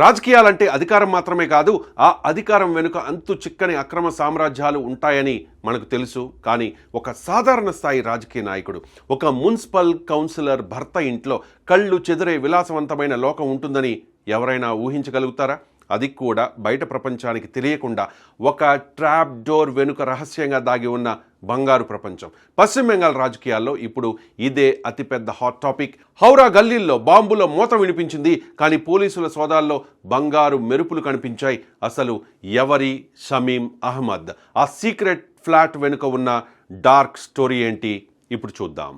రాజకీయాలంటే అధికారం మాత్రమే కాదు, ఆ అధికారం వెనుక అంతు చిక్కని అక్రమ సామ్రాజ్యాలు ఉంటాయని మనకు తెలుసు. కానీ ఒక సాధారణ స్థాయి రాజకీయ నాయకుడు, ఒక మున్సిపల్ కౌన్సిలర్ భర్త ఇంట్లో కళ్ళు చెదిరే విలాసవంతమైన లోకం ఉంటుందని ఎవరైనా ఊహించగలుగుతారా? అది కూడా బయట ప్రపంచానికి తెలియకుండా ఒక ట్రాప్ డోర్ వెనుక రహస్యంగా దాగి ఉన్న బంగారు ప్రపంచం. పశ్చిమ బెంగాల్ రాజకీయాల్లో ఇప్పుడు ఇదే అతిపెద్ద హాట్ టాపిక్. హౌరా గల్లీల్లో బాంబుల మూత వినిపించింది, కానీ పోలీసుల సోదాల్లో బంగారు మెరుపులు కనిపించాయి. అసలు ఎవరి షమీం అహ్మద్? ఆ సీక్రెట్ ఫ్లాట్ వెనుక ఉన్న డార్క్ స్టోరీ ఏంటి? ఇప్పుడు చూద్దాం.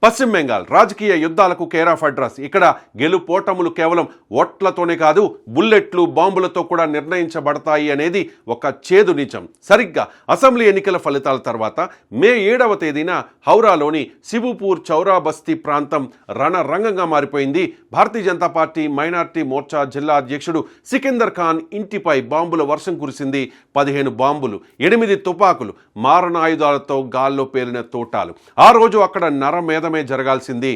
పశ్చిమ బెంగాల్ రాజకీయ యుద్ధాలకు కేర్ ఆఫ్ అడ్రస్. ఇక్కడ గెలుపోటములు కేవలం ఓట్లతోనే కాదు, బుల్లెట్లు బాంబులతో కూడా నిర్ణయించబడతాయి అనేది ఒక చేదు నిజం. సరిగ్గా అసెంబ్లీ ఎన్నికల ఫలితాల తర్వాత మే 7వ తేదీన హౌరాలోని శివుపూర్ చౌరా బస్తీ ప్రాంతం రణరంగంగా మారిపోయింది. భారతీయ జనతా పార్టీ మైనార్టీ మోర్చా జిల్లా అధ్యక్షుడు సికిందర్ ఖాన్ ఇంటిపై బాంబుల వర్షం కురిసింది. 15 బాంబులు, 8 తుపాకులు, మారణాయుధాలతో గాల్లో పేలిన తోటాలు. ఆ రోజు అక్కడ నరమేధమే జరగాల్సింది.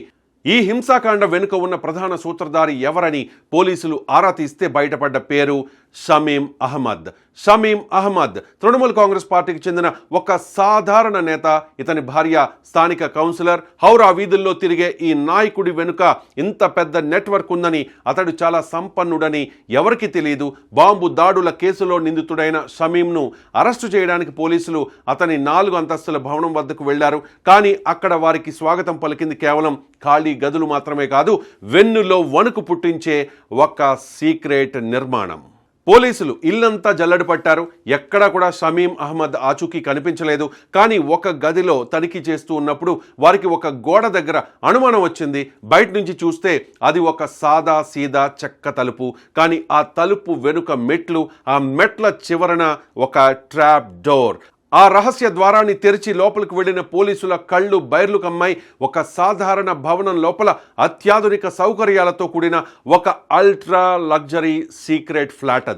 ఈ హింసాకాండ వెనుక ఉన్న ప్రధాన సూత్రధారి ఎవరని పోలీసులు ఆరా తీస్తే బయటపడ్డ పేరు షమీం అహ్మద్. షమీం అహ్మద్ తృణమూల్ కాంగ్రెస్ పార్టీకి చెందిన ఒక సాధారణ నేత. ఇతని భార్య స్థానిక కౌన్సిలర్. హౌరా వీధుల్లో తిరిగే ఈ నాయకుడి వెనుక ఇంత పెద్ద నెట్వర్క్ ఉందని, అతడు చాలా సంపన్నుడని ఎవరికి తెలియదు. బాంబు దాడుల కేసులో నిందితుడైన షమీంను అరెస్టు చేయడానికి పోలీసులు అతని 4 అంతస్తుల భవనం వద్దకు వెళ్లారు. కానీ అక్కడ వారికి స్వాగతం పలికింది కేవలం ఖాళీ గదులు మాత్రమే కాదు, వెన్నులో వణుకు పుట్టించే ఒక సీక్రెట్ నిర్మాణం. పోలీసులు ఇల్లంతా జల్లెడ పట్టారు. ఎక్కడా కూడా షమీం అహ్మద్ ఆచూకీ కనిపించలేదు. కానీ ఒక గదిలో తనిఖీ చేస్తూ ఉన్నప్పుడు వారికి ఒక గోడ దగ్గర అనుమానం వచ్చింది. బయట నుంచి చూస్తే అది ఒక సాదా సీదా చెక్క తలుపు. కానీ ఆ తలుపు వెనుక మెట్లు, ఆ మెట్ల చివరన ఒక ట్రాప్ డోర్. ఆ రహస్య ద్వారాన్ని తెరిచి లోపలికి వెళ్లిన పోలీసుల కళ్ళు బైర్లు కమ్మాయి. ఒక సాధారణ భవనం లోపల అత్యాధునిక సౌకర్యాలతో కూడిన ఒక అల్ట్రా లగ్జరీ సీక్రెట్ ఫ్లాట్.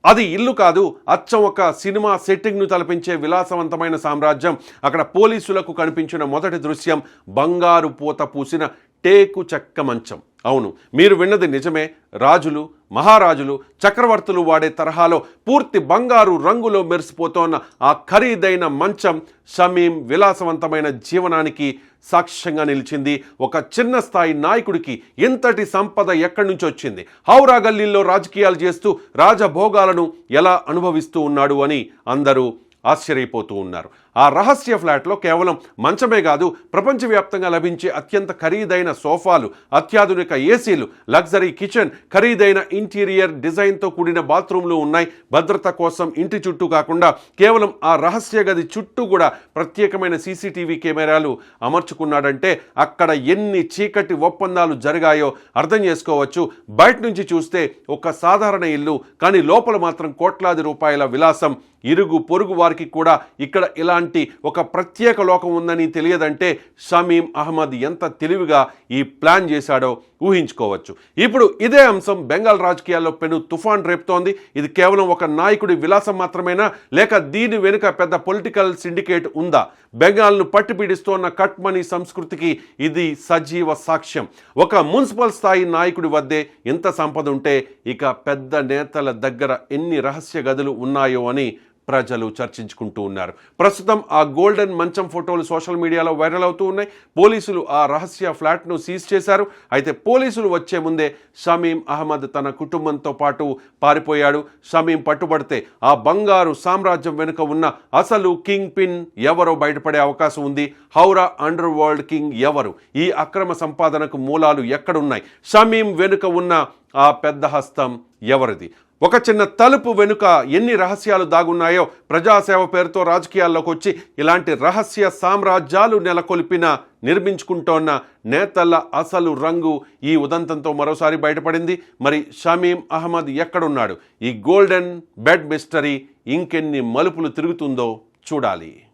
అది ఇల్లు కాదు, అచ్చం ఒక సినిమా సెట్టింగ్ను తలపించే విలాసవంతమైన సామ్రాజ్యం. అక్కడ పోలీసులకు కనిపించిన మొదటి దృశ్యం బంగారు పూత పూసిన టేకు చెక్క మంచం. అవును, మీరు విన్నది నిజమే. రాజులు, మహారాజులు, చక్రవర్తులు వాడే తరహాలో పూర్తి బంగారు రంగులో మెరిసిపోతోన్న ఆ ఖరీదైన మంచం షమీం విలాసవంతమైన జీవనానికి సాక్ష్యంగా నిలిచింది. ఒక చిన్న స్థాయి నాయకుడికి ఇంతటి సంపద ఎక్కడి నుంచి వచ్చింది? హౌరా గల్లీల్లో రాజకీయాలు చేస్తూ రాజభోగాలను ఎలా అనుభవిస్తూ ఉన్నాడు అని అందరూ ఆశ్చర్యపోతూ ఉన్నారు. ఆ రహస్య ఫ్లాట్లో కేవలం మంచమే కాదు, ప్రపంచవ్యాప్తంగా లభించే అత్యంత ఖరీదైన సోఫాలు, అత్యాధునిక ఏసీలు, లగ్జరీ కిచెన్, ఖరీదైన ఇంటీరియర్ డిజైన్తో కూడిన బాత్రూమ్లు ఉన్నాయి. భద్రత కోసం ఇంటి చుట్టూ కాకుండా కేవలం ఆ రహస్య గది చుట్టూ కూడా ప్రత్యేకమైన సీసీటీవీ కెమెరాలు అమర్చుకున్నాడంటే అక్కడ ఎన్ని చీకటి ఒప్పందాలు జరిగాయో అర్థం చేసుకోవచ్చు. బయట నుంచి చూస్తే ఒక సాధారణ ఇల్లు, కానీ లోపల మాత్రం కోట్లాది రూపాయల విలాసం. ఇరుగు పొరుగు వారికి కూడా ఇక్కడ ఇలాంటి ఒక ప్రత్యేక లోకం ఉందని తెలియదంటే షమీం అహ్మద్ ఎంత తెలివిగా ఈ ప్లాన్ చేశాడో ఊహించుకోవచ్చు. ఇప్పుడు ఇదే అంశం బెంగాల్ రాజకీయాల్లో పెను తుఫాన్ రేపుతోంది. ఇది కేవలం ఒక నాయకుడి విలాసం మాత్రమేనా, లేక దీని వెనుక పెద్ద పొలిటికల్ సిండికేట్ ఉందా? బెంగాల్ను పట్టి పీడిస్తోన్న కట్ మనీ సంస్కృతికి ఇది సజీవ సాక్ష్యం. ఒక మున్సిపల్ స్థాయి నాయకుడి వద్దే ఇంత సంపద ఉంటే ఇక పెద్ద నేతల దగ్గర ఎన్ని రహస్య గదులు ఉన్నాయో అని ప్రజలు చర్చించుకుంటూ ఉన్నారు. ప్రస్తుతం ఆ గోల్డెన్ మంచం ఫోటోలు సోషల్ మీడియాలో వైరల్ అవుతూ ఉన్నాయి. పోలీసులు ఆ రహస్య ఫ్లాట్ను సీజ్ చేశారు. అయితే పోలీసులు వచ్చే ముందే షమీం అహ్మద్ తన కుటుంబంతో పాటు పారిపోయాడు. షమీం పట్టుబడితే ఆ బంగారు సామ్రాజ్యం వెనుక ఉన్న అసలు కింగ్ పిన్ ఎవరో బయటపడే అవకాశం ఉంది. హౌరా అండర్ వరల్డ్ కింగ్ ఎవరు? ఈ అక్రమ సంపాదనకు మూలాలు ఎక్కడున్నాయి? షమీం వెనుక ఉన్న ఆ పెద్ద హస్తం ఎవరిది? ఒక చిన్న తలుపు వెనుక ఎన్ని రహస్యాలు దాగున్నాయో, ప్రజాసేవ పేరుతో రాజకీయాల్లోకి వచ్చి ఇలాంటి రహస్య సామ్రాజ్యాలు నెలకొల్పిన నిర్మించుకుంటోన్న నేతల అసలు రంగు ఈ ఉదంతంతో మరోసారి బయటపడింది. మరి షమీం అహ్మద్ ఎక్కడున్నాడు? ఈ గోల్డెన్ బెడ్ మిస్టరీ ఇంకెన్ని మలుపులు తిరుగుతుందో చూడాలి.